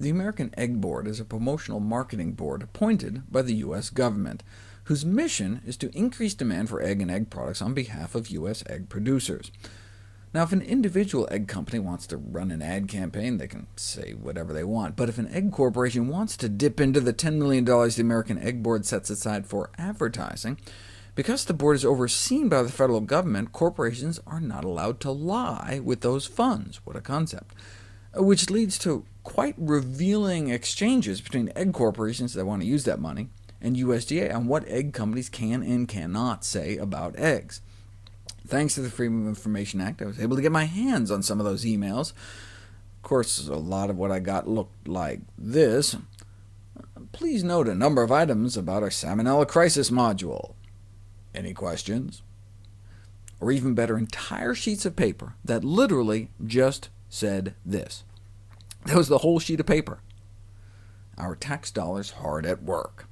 The American Egg Board is a promotional marketing board appointed by the U.S. government, whose mission is to increase demand for egg and egg products on behalf of U.S. egg producers. Now, if an individual egg company wants to run an ad campaign, they can say whatever they want. But if an egg corporation wants to dip into the $10 million the American Egg Board sets aside for advertising, because the board is overseen by the federal government, corporations are not allowed to lie with those funds. What a concept. Which leads to quite revealing exchanges between egg corporations that want to use that money and USDA on what egg companies can and cannot say about eggs. Thanks to the Freedom of Information Act, I was able to get my hands on some of those emails. Of course, a lot of what I got looked like this. Please note a number of items about our Salmonella Crisis module. Any questions? Or even better, entire sheets of paper that literally just said this. That was the whole sheet of paper. Our tax dollars hard at work.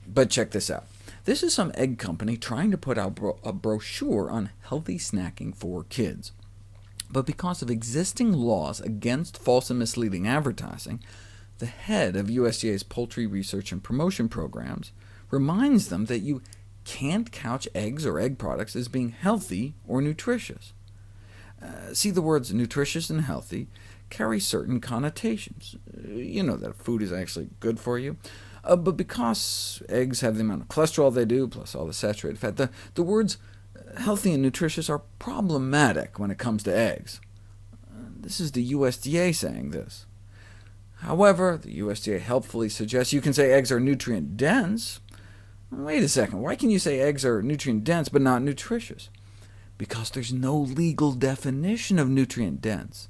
But check this out. This is some egg company trying to put out a brochure on healthy snacking for kids. But because of existing laws against false and misleading advertising, the head of USDA's Poultry Research and Promotion Programs reminds them that you can't couch eggs or egg products as being healthy or nutritious. See, the words nutritious and healthy carry certain connotations. You know that food is actually good for you. But because eggs have the amount of cholesterol they do, plus all the saturated fat, the words healthy and nutritious are problematic when it comes to eggs. This is the USDA saying this. However, the USDA helpfully suggests you can say eggs are nutrient-dense. Wait a second, why can you say eggs are nutrient-dense but not nutritious? Because there's no legal definition of nutrient-dense.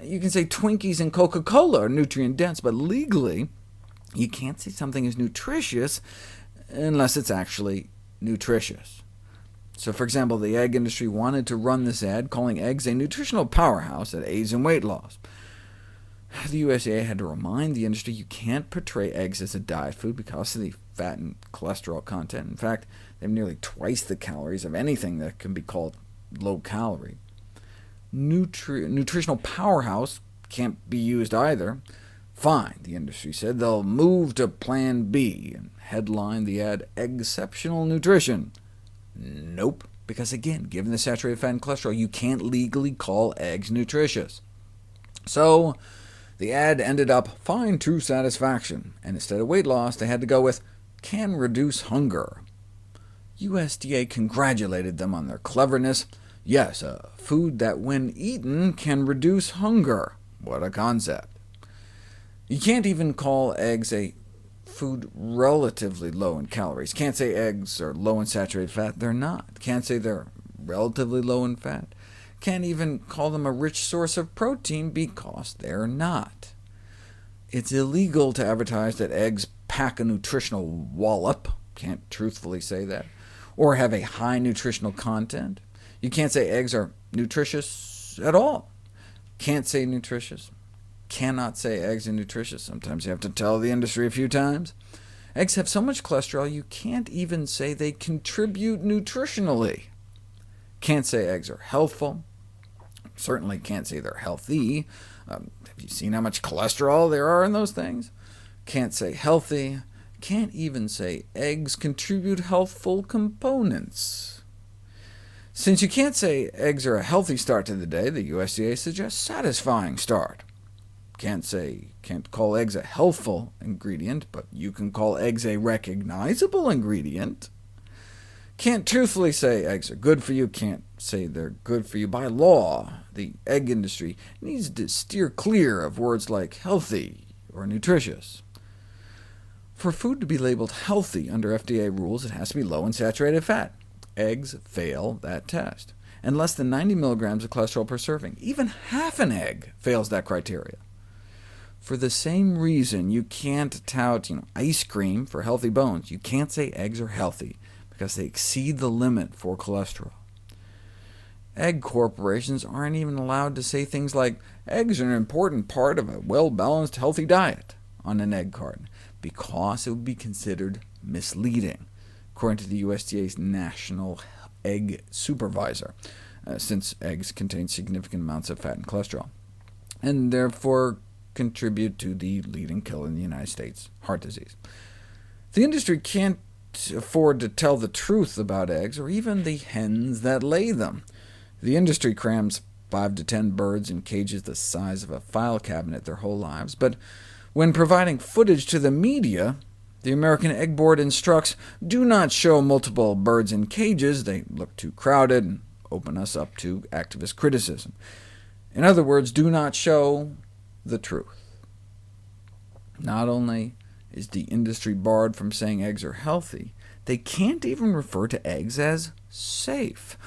You can say Twinkies and Coca-Cola are nutrient-dense, but legally, you can't say something is nutritious unless it's actually nutritious. So for example, the egg industry wanted to run this ad calling eggs a nutritional powerhouse that aids in weight loss. The USDA had to remind the industry you can't portray eggs as a diet food because of the fat and cholesterol content. In fact, they have nearly twice the calories of anything that can be called low-calorie. Nutritional powerhouse can't be used either. Fine, the industry said, they'll move to Plan B, and headline the ad, Exceptional Nutrition. Nope, because again, given the saturated fat and cholesterol, you can't legally call eggs nutritious. So the ad ended up, find true satisfaction, and instead of weight loss, they had to go with, can reduce hunger. USDA congratulated them on their cleverness. Yes, a food that when eaten can reduce hunger. What a concept. You can't even call eggs a food relatively low in calories. Can't say eggs are low in saturated fat. They're not. Can't say they're relatively low in fat. Can't even call them a rich source of protein because they're not. It's illegal to advertise that eggs pack a nutritional wallop. Can't truthfully say that. Or have a high nutritional content. You can't say eggs are nutritious at all. Can't say nutritious. Cannot say eggs are nutritious. Sometimes you have to tell the industry a few times. Eggs have so much cholesterol you can't even say they contribute nutritionally. Can't say eggs are healthful. Certainly can't say they're healthy. Have you seen how much cholesterol there are in those things? Can't say healthy. Can't even say eggs contribute healthful components. Since you can't say eggs are a healthy start to the day, the USDA suggests satisfying start. Can't call eggs a healthful ingredient, but you can call eggs a recognizable ingredient. Can't truthfully say eggs are good for you, can't say they're good for you. By law, the egg industry needs to steer clear of words like healthy or nutritious. For food to be labeled healthy under FDA rules, it has to be low in saturated fat. Eggs fail that test, and less than 90 milligrams of cholesterol per serving. Even half an egg fails that criteria. For the same reason you can't tout ice cream for healthy bones, you can't say eggs are healthy, because they exceed the limit for cholesterol. Egg corporations aren't even allowed to say things like, eggs are an important part of a well-balanced, healthy diet on an egg carton, because it would be considered misleading, according to the USDA's National Egg Supervisor, since eggs contain significant amounts of fat and cholesterol, and therefore contribute to the leading killer in the United States, heart disease. The industry can't afford to tell the truth about eggs, or even the hens that lay them. The industry crams 5 to 10 birds in cages the size of a file cabinet their whole lives, but when providing footage to the media, the American Egg Board instructs, do not show multiple birds in cages, they look too crowded and open us up to activist criticism. In other words, do not show the truth. Not only is the industry barred from saying eggs are healthy, they can't even refer to eggs as safe.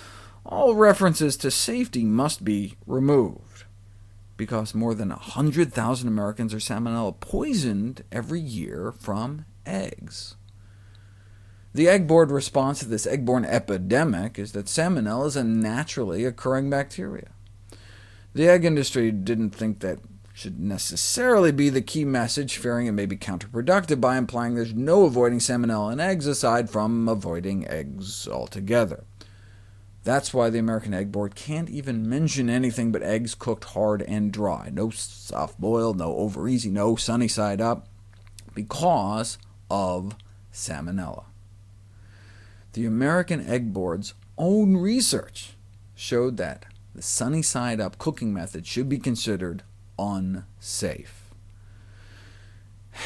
All references to safety must be removed, because more than 100,000 Americans are salmonella poisoned every year from eggs. The Egg Board response to this egg-borne epidemic is that salmonella is a naturally occurring bacteria. The egg industry didn't think that should necessarily be the key message, fearing it may be counterproductive by implying there's no avoiding salmonella in eggs aside from avoiding eggs altogether. That's why the American Egg Board can't even mention anything but eggs cooked hard and dry. No soft-boiled, no over-easy, no sunny side up, because of salmonella. The American Egg Board's own research showed that the sunny side up cooking method should be considered unsafe.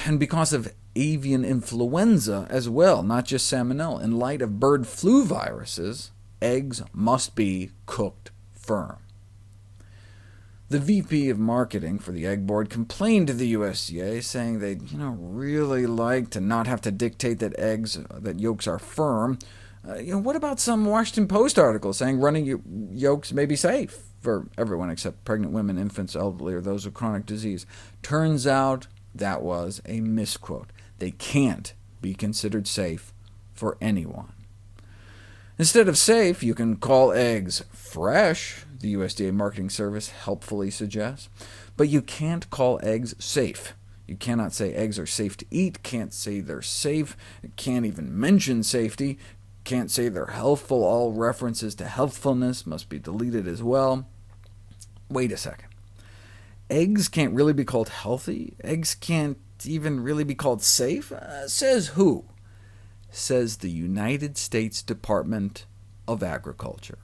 And because of avian influenza as well, not just salmonella, in light of bird flu viruses, eggs must be cooked firm. The VP of Marketing for the Egg Board complained to the USDA, saying they'd really like to not have to dictate that yolks are firm. What about some Washington Post articles saying running yolks may be safe for everyone except pregnant women, infants, elderly, or those with chronic disease? Turns out that was a misquote. They can't be considered safe for anyone. Instead of safe, you can call eggs fresh, the USDA Marketing Service helpfully suggests, but you can't call eggs safe. You cannot say eggs are safe to eat, can't say they're safe, can't even mention safety, can't say they're healthful. All references to healthfulness must be deleted as well. Wait a second. Eggs can't really be called healthy? Eggs can't even really be called safe? Says who? Says the United States Department of Agriculture.